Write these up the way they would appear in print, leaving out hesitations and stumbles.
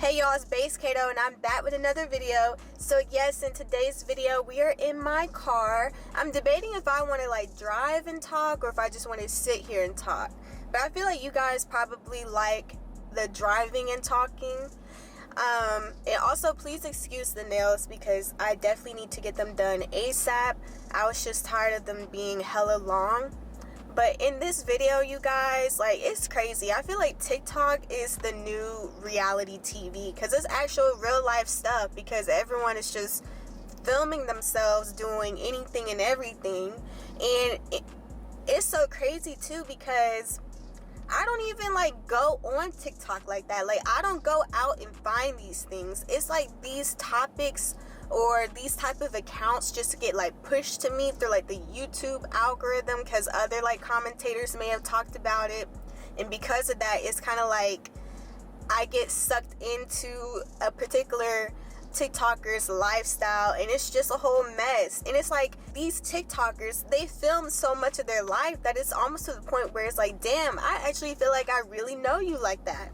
Hey y'all, it's Base Kato and I'm back with another video. So yes, in today's video we are in my car. I'm debating if I want to like drive and talk or if I just want to sit here and talk. But I feel like you guys probably like the driving and talking. And also please excuse the nails because I definitely need to get them done ASAP. I was just tired of them being hella long. But in this video, you guys, like, it's crazy. I feel like TikTok is the new reality TV because it's actual real life stuff, because everyone is just filming themselves doing anything and everything. And it's so crazy too, because I don't even like go on TikTok like that. Like, I don't go out and find these things. It's like these topics or these type of accounts just get like pushed to me through like the YouTube algorithm because other like commentators may have talked about it, and because of that it's kind of like I get sucked into a particular TikToker's lifestyle, and it's just a whole mess. And it's like these TikTokers, they film so much of their life that it's almost to the point where it's like, damn, I actually feel like I really know you like that.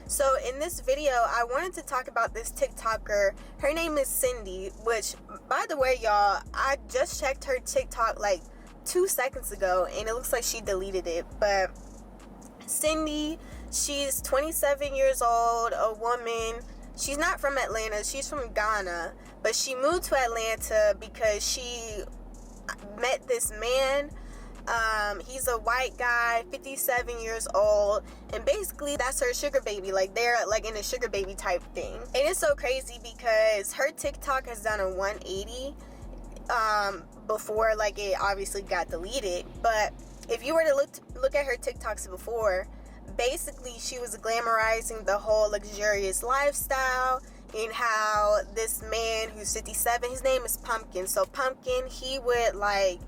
So in this video, I wanted to talk about this TikToker. Her name is Cindy, which, by the way, y'all, I just checked her TikTok like 2 seconds ago, and it looks like she deleted it. But Cindy, she's 27 years old, a woman. She's not from Atlanta, she's from Ghana, but she moved to Atlanta because she met this man. He's a white guy, 57 years old, and basically that's her sugar baby. Like, they're like in a sugar baby type thing. And it's so crazy because her TikTok has done a 180 before like it obviously got deleted. But if you were to look at her TikToks before, basically she was glamorizing the whole luxurious lifestyle, and how this man who's 57, his name is Pumpkin. So Pumpkin, he would like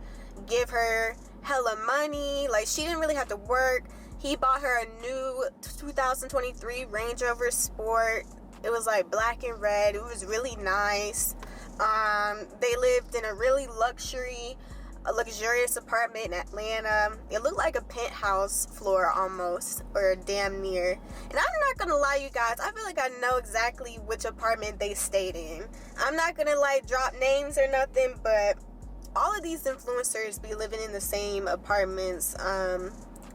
give her hella money. Like, she didn't really have to work. He bought her a new 2023 Range Rover Sport. It was like black and red. It was really nice. They lived in a really luxurious apartment in Atlanta. It looked like a penthouse floor almost, or damn near. And I'm not gonna lie, you guys, I feel like I know exactly which apartment they stayed in. I'm not gonna like drop names or nothing, but all of these influencers be living in the same apartments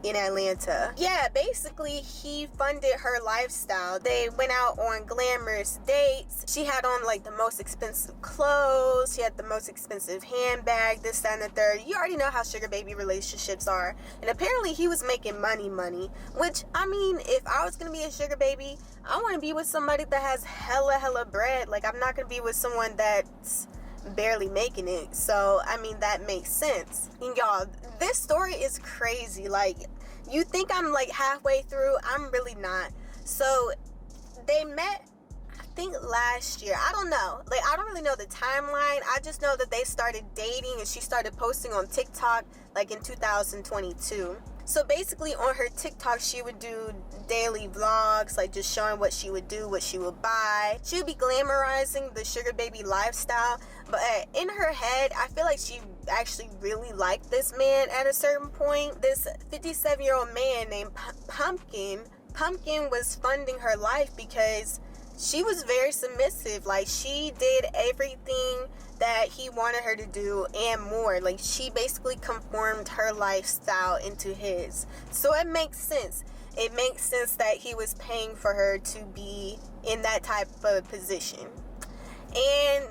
in Atlanta. Yeah, basically he funded her lifestyle. They went out on glamorous dates. She had on like the most expensive clothes. She had the most expensive handbag, this, that, and the third. You already know how sugar baby relationships are. And apparently he was making money, which, I mean, if I was gonna be a sugar baby, I want to be with somebody that has hella bread. Like, I'm not gonna be with someone that's barely making it. So I mean, that makes sense. And y'all, this story is crazy. Like, you think I'm like halfway through, I'm really not. So they met, I think, last year. I don't know, like, I don't really know the timeline. I just know that they started dating and she started posting on TikTok like in 2022. So basically on her TikTok, she would do daily vlogs, like just showing what she would do, what she would buy. She would be glamorizing the sugar baby lifestyle. But in her head, I feel like she actually really liked this man at a certain point. This 57-year-old man named Pumpkin was funding her life because she was very submissive. Like, she did everything that he wanted her to do and more. Like, she basically conformed her lifestyle into his. So it makes sense. It makes sense that he was paying for her to be in that type of position. And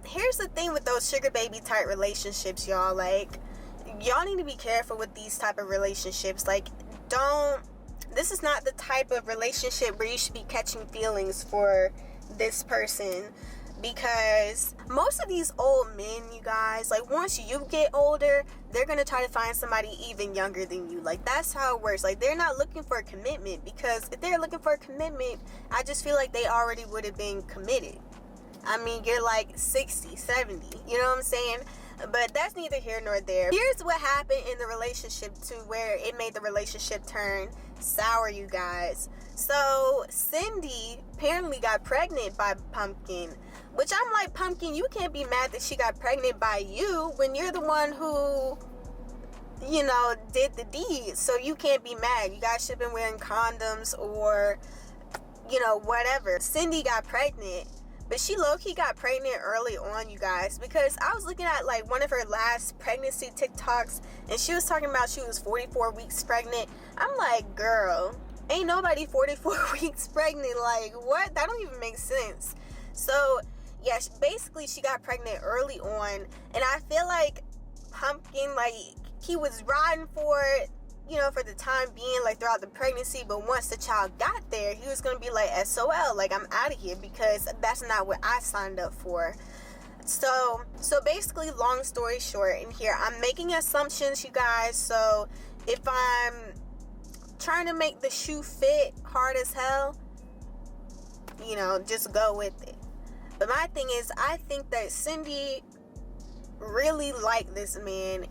here's the thing with those sugar baby type relationships, y'all. Like, y'all need to be careful with these type of relationships. Like, this is not the type of relationship where you should be catching feelings for this person, because most of these old men, you guys, like, once you get older, they're gonna try to find somebody even younger than you. Like, that's how it works. Like, they're not looking for a commitment, because if they're looking for a commitment, I just feel like they already would have been committed. I mean, you're like 60, 70, you know what I'm saying? But that's neither here nor there. Here's what happened in the relationship to where it made the relationship turn sour, you guys. So Cindy apparently got pregnant by Pumpkin, which I'm like, Pumpkin, you can't be mad that she got pregnant by you when you're the one who, you know, did the deed. So you can't be mad. You guys should have been wearing condoms, or you know, whatever. Cindy got pregnant, but she low-key got pregnant early on, you guys, because I was looking at like one of her last pregnancy TikToks, and she was talking about she was 44 weeks pregnant. I'm like, girl, ain't nobody 44 weeks pregnant. Like, what? That don't even make sense. So yeah, basically she got pregnant early on, and I feel like Pumpkin, like, he was riding for it, you know, for the time being, like throughout the pregnancy, but once the child got there, he was gonna be like, SOL, like, I'm out of here, because that's not what I signed up for. So basically, long story short, in here I'm making assumptions, you guys. So if I'm trying to make the shoe fit hard as hell, you know, just go with it. But my thing is, I think that Cindy really liked this man,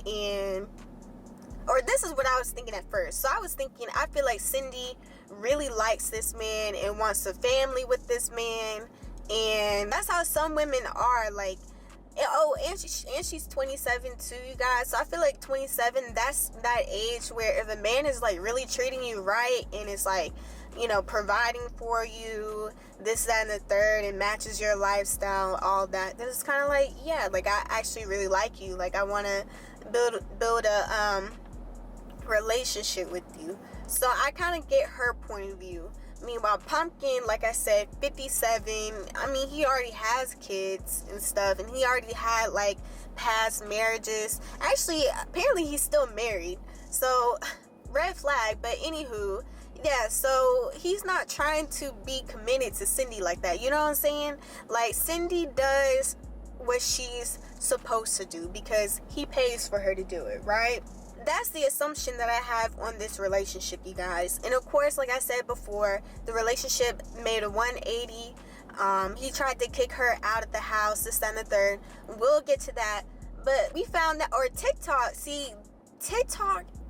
or this is what I was thinking at first. So I was thinking, I feel like Cindy really likes this man and wants a family with this man, and that's how some women are. Like, and she's 27 too, you guys. So I feel like 27, that's that age where if a man is like really treating you right and is like, you know, providing for you, this, that, and the third, and matches your lifestyle, all that, then it's kind of like, yeah, like, I actually really like you. Like, I want to build a relationship with you. So I kind of get her point of view. Meanwhile, Pumpkin, like I said, 57. I mean, he already has kids and stuff, and he already had like past marriages. Actually, apparently he's still married, so red flag. But anywho, yeah, so he's not trying to be committed to Cindy like that, you know what I'm saying? Like, Cindy does what she's supposed to do because he pays for her to do it, right? That's the assumption that I have on this relationship, you guys. And of course, like I said before, the relationship made a 180. He tried to kick her out of the house, this, that, and the third. We'll get to that. But we found that, or TikTok,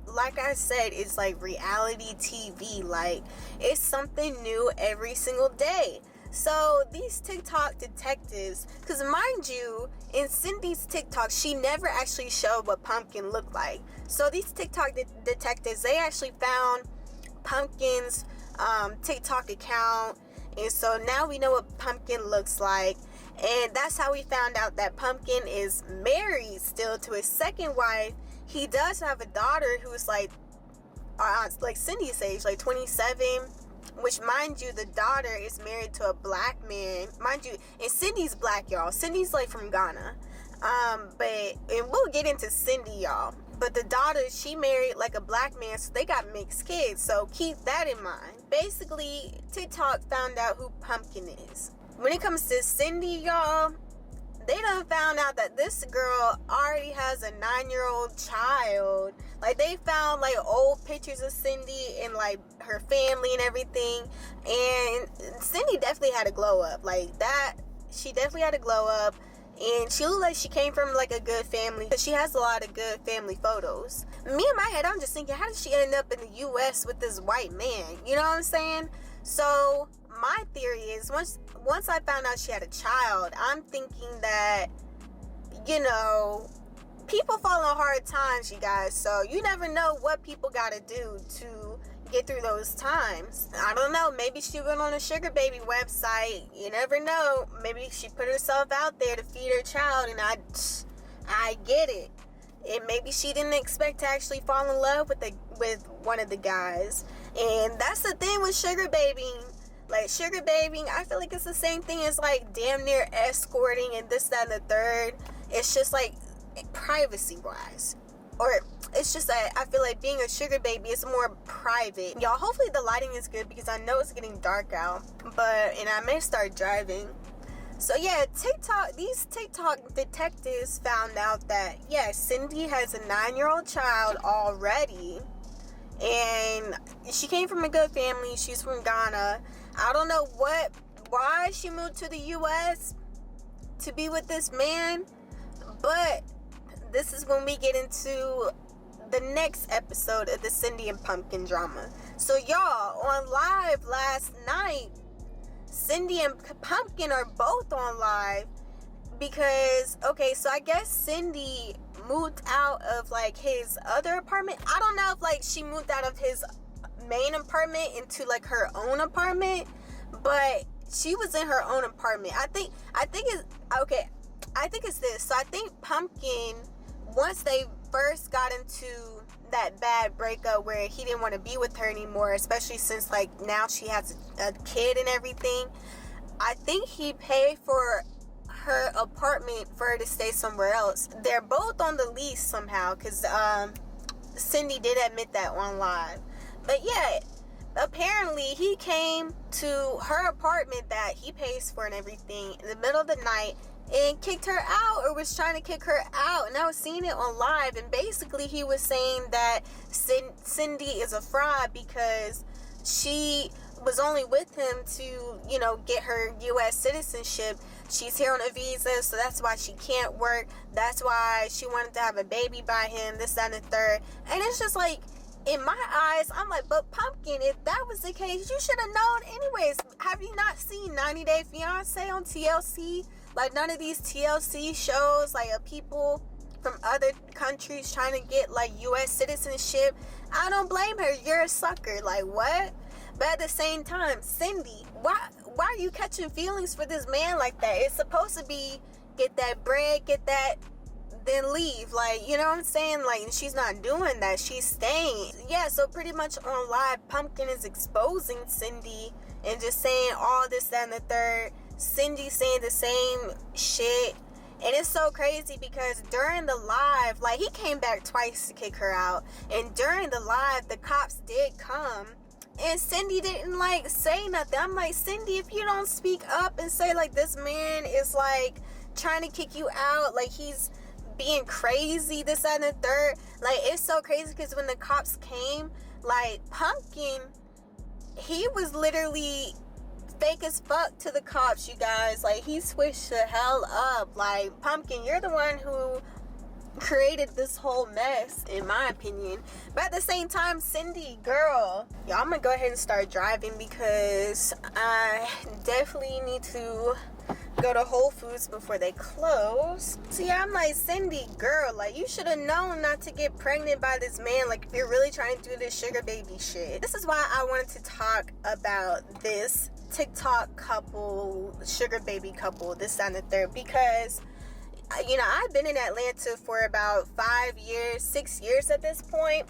like I said, is like reality TV. Like, it's something new every single day. So these TikTok detectives, because mind you, in Cindy's TikTok, she never actually showed what Pumpkin looked like. So these TikTok detectives, they actually found Pumpkin's TikTok account, and so now we know what Pumpkin looks like. And that's how we found out that Pumpkin is married still to his second wife. He does have a daughter who's like Cindy's age, like 27. Which, mind you, the daughter is married to a black man. Mind you, and Cindy's black, y'all. Cindy's like from Ghana. And we'll get into Cindy, y'all. But the daughter, she married like a black man, so they got mixed kids. So keep that in mind. Basically, TikTok found out who Pumpkin is. When it comes to Cindy, y'all, they done found out that this girl already has a 9-year-old child. Like, they found like old pictures of Cindy and like her family and everything, and Cindy definitely had a glow up. Like, that, she definitely had a glow up, and she looked like she came from like a good family, because she has a lot of good family photos. Me in my head, I'm just thinking, how did she end up in the US with this white man? You know what I'm saying? So my theory is, once I found out she had a child, I'm thinking that, you know, people fall on hard times, you guys. So you never know what people gotta do to get through those times. I don't know. Maybe she went on a sugar baby website. You never know. Maybe she put herself out there to feed her child, and I get it. And maybe she didn't expect to actually fall in love with one of the guys. And that's the thing with sugar babying. Like, sugar babying, I feel like it's the same thing as like damn near escorting and this, that, and the third. It's just like privacy wise, or it's just that I feel like being a sugar baby is more private. Y'all, hopefully the lighting is good, because I know it's getting dark out, and I may start driving. So yeah, these TikTok detectives found out that, yeah, Cindy has a 9-year-old child already, and she came from a good family. She's from Ghana. I don't know why she moved to the US to be with this man, but this is when we get into the next episode of the Cindy and Pumpkin drama. So y'all, on live last night, Cindy and Pumpkin are both on live because, okay, so I guess Cindy moved out of like his other apartment. I don't know if like she moved out of his main apartment into like her own apartment, but she was in her own apartment. I think it's okay. I think it's this. So I think Pumpkin, once they first got into that bad breakup where he didn't want to be with her anymore, especially since like now she has a kid and everything, I think he paid for her apartment for her to stay somewhere else. They're both on the lease somehow, because Cindy did admit that on live. But yeah, apparently he came to her apartment that he pays for and everything in the middle of the night and kicked her out, or was trying to kick her out. And I was seeing it on live, and basically he was saying that Cindy is a fraud because she was only with him to, you know, get her U.S. citizenship. She's here on a visa, so that's why she can't work. That's why she wanted to have a baby by him, this, that, and the third. And it's just like, in my eyes, I'm like, but Pumpkin, if that was the case, you should have known anyways. Have you not seen 90 Day Fiancé on TLC? Like, none of these TLC shows, like, people from other countries trying to get, like, U.S. citizenship. I don't blame her. You're a sucker. Like, what? But at the same time, Cindy, why are you catching feelings for this man like that? It's supposed to be get that bread, get that, then leave. Like, you know what I'm saying? Like, she's not doing that. She's staying. Yeah, so pretty much on live, Pumpkin is exposing Cindy and just saying all this, that, and the third. Cindy saying the same shit. And it's so crazy because during the live, like, he came back twice to kick her out. And during the live, the cops did come. And Cindy didn't, like, say nothing. I'm like, Cindy, if you don't speak up and say, like, this man is, like, trying to kick you out, like, he's being crazy, this, that, and the third. Like, it's so crazy because when the cops came, like, Pumpkin, he was literally fake as fuck to the cops, you guys. Like, he switched the hell up. Like, Pumpkin, you're the one who created this whole mess, in my opinion. But at the same time, Cindy, girl, yeah, I'm gonna go ahead and start driving because I definitely need to go to Whole Foods before they close. So yeah, I'm like, Cindy, girl, like, you should have known not to get pregnant by this man. Like, if you're really trying to do this sugar baby shit. This is why I wanted to talk about this TikTok couple, sugar baby couple, this, that, and the third, because, you know, I've been in Atlanta for about 5 years, 6 years at this point.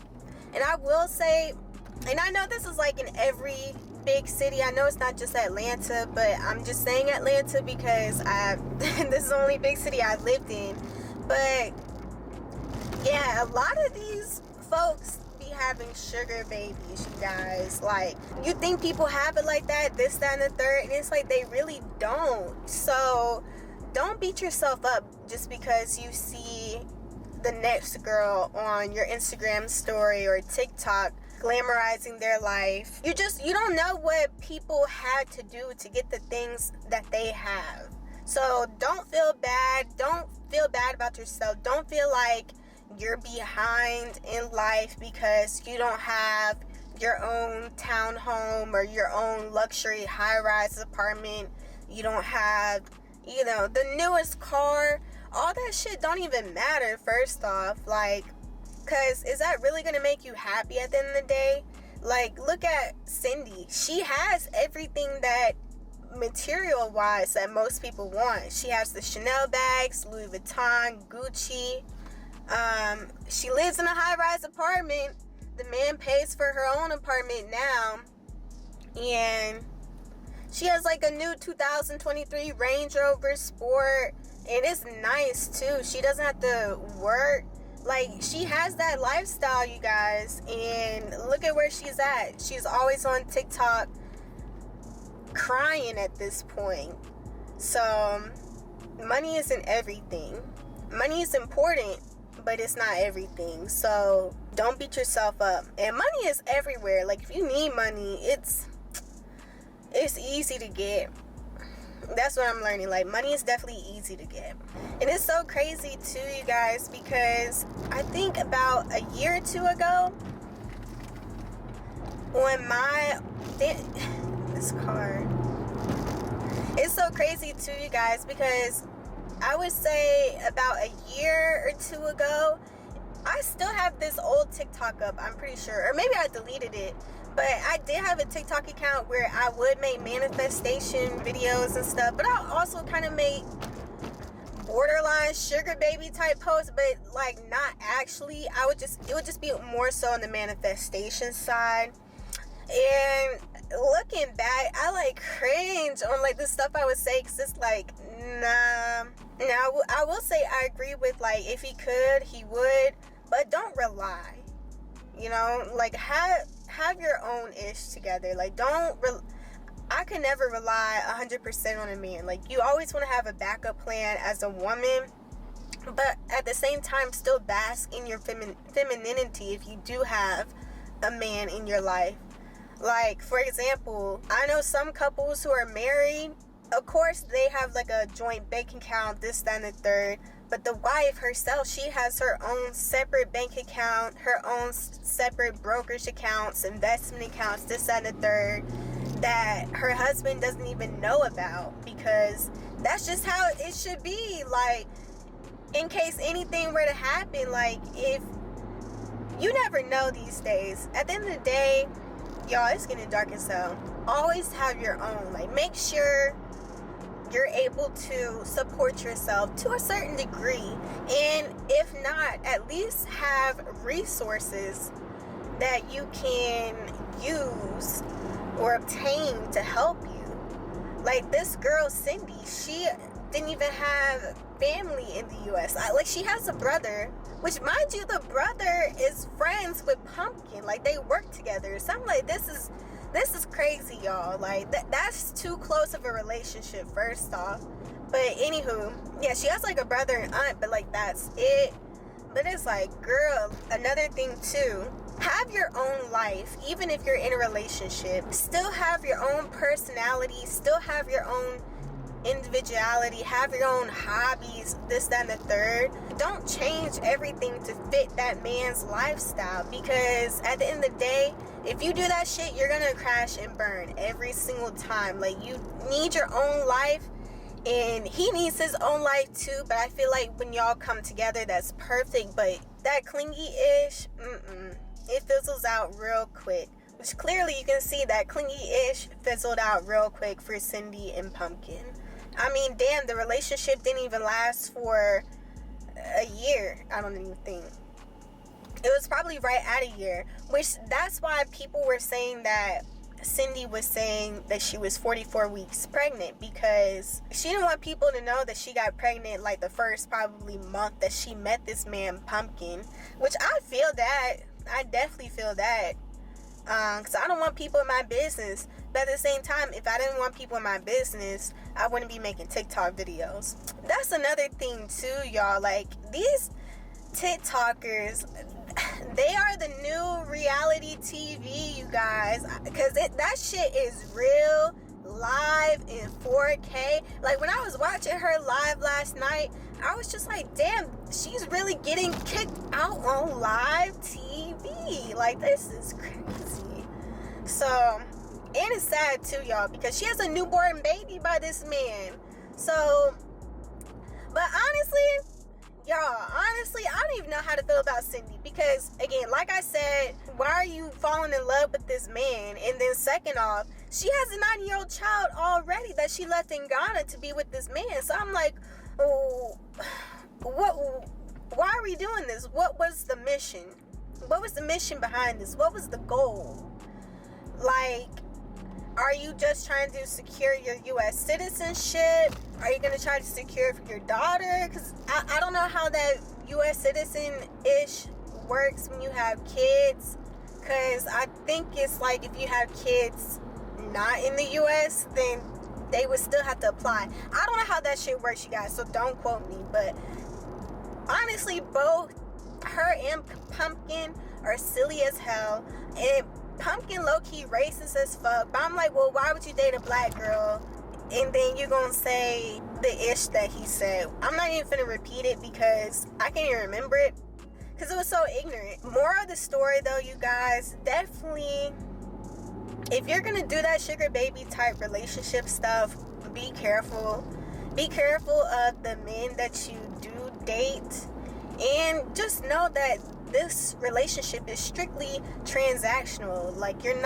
And I will say, and I know this is like in every big city. I know it's not just Atlanta, but I'm just saying Atlanta because this is the only big city I've lived in. But yeah, a lot of these folks be having sugar babies, you guys. Like, you think people have it like that, this, that, and the third, and it's like they really don't. So don't beat yourself up just because you see the next girl on your Instagram story or TikTok glamorizing their life. You don't know what people had to do to get the things that they have. So don't feel bad. Don't feel bad about yourself. Don't feel like you're behind in life because you don't have your own townhome or your own luxury high-rise apartment. You don't have, you know, the newest car. All that shit don't even matter, first off. Like, because is that really going to make you happy at the end of the day? Like, look at Cindy. She has everything that, material-wise, that most people want. She has the Chanel bags, Louis Vuitton, Gucci. She lives in a high-rise apartment. The man pays for her own apartment now. And she has, like, a new 2023 Range Rover Sport. And it's nice, too. She doesn't have to work. Like, she has that lifestyle, you guys. And look at where she's at. She's always on TikTok crying at this point. So, money isn't everything. Money is important, but it's not everything. So, don't beat yourself up. And money is everywhere. Like, if you need money, it's easy to get. That's what I'm learning. Like, money is definitely easy to get. And it's so crazy too, you guys, because I think about a year or two ago, when this car, it's so crazy too, you guys, because I would say about a year or two ago, I still have this old TikTok up, I'm pretty sure, or maybe I deleted it, but But I did have a TikTok account where I would make manifestation videos and stuff, but I also kind of make borderline sugar baby type posts, but like not actually. It would just be more so on the manifestation side. And looking back, I like cringe on like the stuff I would say, because it's like, nah. Now I will say I agree with, like, if he could, he would, but don't rely. You know, like have your own ish together. Like I could never rely 100% on a man. Like, you always want to have a backup plan as a woman, but at the same time still bask in your femininity if you do have a man in your life. Like, for example, I know some couples who are married, of course they have like a joint bank account, this, that, and the third, but the wife herself, she has her own separate bank account, her own separate brokerage accounts, investment accounts, this, that, and the third, that her husband doesn't even know about, because that's just how it should be. Like, in case anything were to happen, like, if you never know these days. At the end of the day, y'all, it's getting dark as hell. Always have your own. Like, make sure you're able to support yourself to a certain degree, and if not, at least have resources that you can use or obtain to help you. Like this girl Cindy, she didn't even have family in the US. Like, she has a brother, which, mind you, the brother is friends with Pumpkin. Like, they work together. So I'm like, this is crazy, y'all. Like, that's too close of a relationship, first off. But anywho, yeah, she has like a brother and aunt, but like that's it. But it's like, girl, another thing too, have your own life. Even if you're in a relationship, still have your own personality, still have your own individuality, have your own hobbies, this, that, and the third. Don't change everything to fit that man's lifestyle, because at the end of the day, if you do that shit, you're gonna crash and burn every single time. Like, you need your own life, and he needs his own life too. But I feel like when y'all come together, that's perfect. But that clingy-ish, it fizzles out real quick. Which clearly you can see that clingy-ish fizzled out real quick for Cindy and Pumpkin. I mean, damn, the relationship didn't even last for a year. I don't even think. It was probably right at a year. Which, that's why people were saying that Cindy was saying that she was 44 weeks pregnant, because she didn't want people to know that she got pregnant like the first probably month that she met this man Pumpkin. Which I feel that. I definitely feel that. Because I don't want people in my business. But at the same time, if I didn't want people in my business, I wouldn't be making TikTok videos. That's another thing too, y'all. Like, these TikTokers, they are the new reality TV, you guys. Because that shit is real, live, in 4K. Like, when I was watching her live last night, I was just like, damn, she's really getting kicked out on live TV. Like, this is crazy. So, and it's sad too, y'all, because she has a newborn baby by this man. So, but honestly, y'all, I don't even know how to feel about Cindy, because, again, like I said, why are you falling in love with this man? And then second off, she has a 9-year-old child already that she left in Ghana to be with this man. So I'm like, oh, why are we doing this? What was the mission? What was the mission behind this? What was the goal? Like, are you just trying to secure your U.S. citizenship? Are you going to try to secure it for your daughter? Because I don't know how that U.S. citizen-ish works when you have kids. Because I think it's like, if you have kids not in the U.S., then they would still have to apply. I don't know how that shit works, you guys, so don't quote me. But honestly, both her and Pumpkin are silly as hell. And Pumpkin low-key racist as fuck. But I'm like, well, why would you date a black girl? And then you're gonna say the ish that he said. I'm not even finna repeat it because I can't even remember it, because it was so ignorant. More of the story though, you guys, definitely, if you're gonna do that sugar baby type relationship stuff, be careful. Be careful of the men that you do date. And just know that this relationship is strictly transactional. Like, you're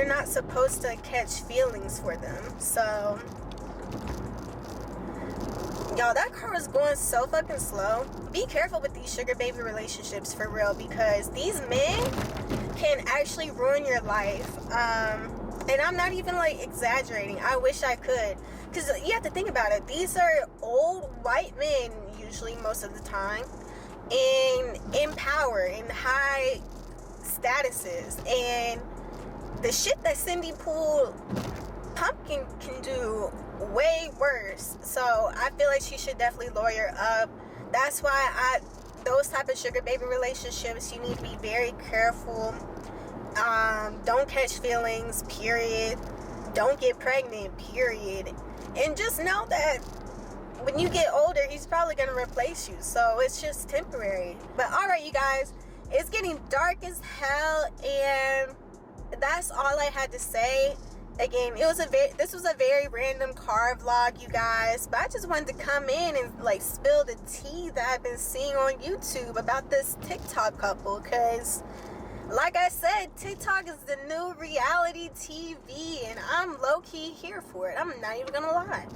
not supposed to catch feelings for them. So, y'all, that car was going so fucking slow. Be careful with these sugar baby relationships, for real, because these men can actually ruin your life. And I'm not even, like, exaggerating. I wish I could. Because you have to think about it. These are old white men, usually, most of the time. And in power, in high statuses. And the shit that Cindy pulled Pumpkin can do way worse. So I feel like she should definitely lawyer up. That's why those type of sugar baby relationships, you need to be very careful. Don't catch feelings, period. Don't get pregnant, period. And just know that when you get older, he's probably going to replace you. So it's just temporary. But alright, you guys, it's getting dark as hell, and that's all I had to say. Again, this was a very random car vlog, you guys, but I just wanted to come in and like spill the tea that I've been seeing on YouTube about this TikTok couple, because like I said, TikTok is the new reality TV, and I'm low-key here for it. I'm not even gonna lie.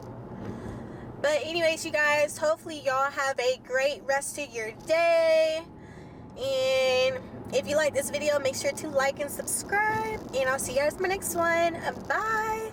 But anyways, you guys, hopefully y'all have a great rest of your day. And if you like this video, make sure to like and subscribe. And I'll see you guys in my next one. Bye.